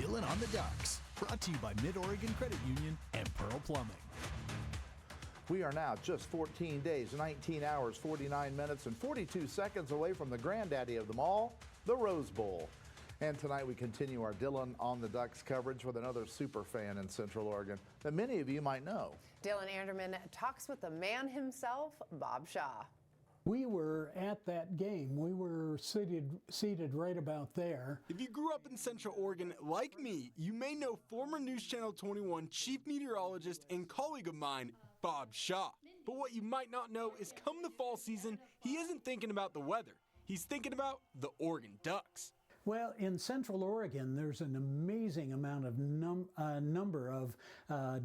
Dylan on the Ducks, brought to you by Mid-Oregon Credit Union and Pearl Plumbing. We are now just 14 days, 19 hours, 49 minutes, and 42 seconds away from the granddaddy of them all, the Rose Bowl. And tonight we continue our Dylan on the Ducks coverage with another super fan in Central Oregon that many of you might know. Dylan Anderman talks with the man himself, Bob Shaw. We were at that game. We were seated right about there. If you grew up in Central Oregon like me, you may know former News Channel 21 chief meteorologist and colleague of mine, Bob Shaw. But what you might not know is come the fall season, he isn't thinking about the weather. He's thinking about the Oregon Ducks. Well, in Central Oregon, there's an amazing amount of number of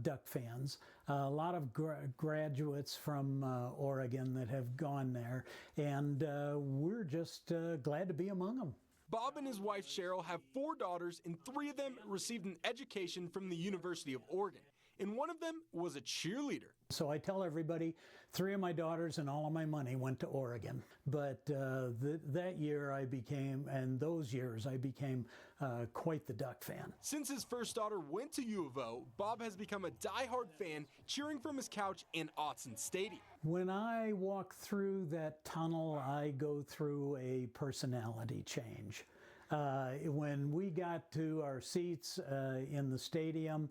Duck fans. A lot of graduates from Oregon that have gone there, and we're just glad to be among them. Bob and his wife Cheryl have 4 daughters, and 3 of them received an education from the University of Oregon. And one of them was a cheerleader. So I tell everybody 3 of my daughters and all of my money went to Oregon. But that year I became, and those years I became quite the Duck fan. Since his first daughter went to U of O, Bob has become a diehard fan, cheering from his couch in Autzen Stadium. When I walk through that tunnel, I go through a personality change. When we got to our seats in the stadium,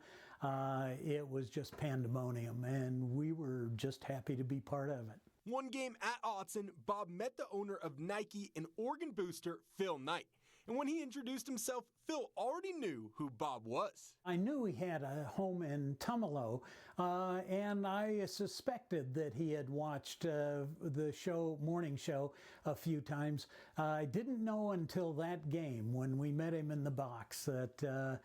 it was just pandemonium, and we were just happy to be part of it. One game at Autzen, Bob met the owner of Nike and Oregon booster, Phil Knight. And when he introduced himself, Phil already knew who Bob was. I knew he had a home in Tumalo, and I suspected that he had watched the morning show a few times. I didn't know until that game when we met him in the box that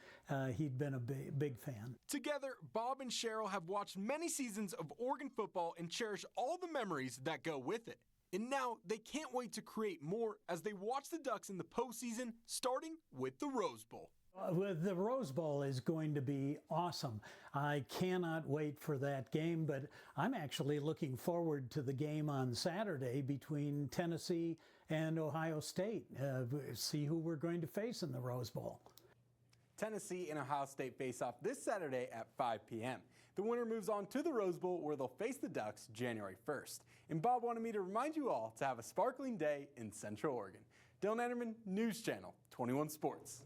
he'd been a big fan. Together, Bob and Cheryl have watched many seasons of Oregon football and cherish all the memories that go with it. And now they can't wait to create more as they watch the Ducks in the postseason, starting with the Rose Bowl. The Rose Bowl is going to be awesome. I cannot wait for that game, but I'm actually looking forward to the game on Saturday between Tennessee and Ohio State. See who we're going to face in the Rose Bowl. Tennessee and Ohio State face off this Saturday at 5 p.m. The winner moves on to the Rose Bowl, where they'll face the Ducks January 1st. And Bob wanted me to remind you all to have a sparkling day in Central Oregon. Dylan Anderman, News Channel 21 Sports.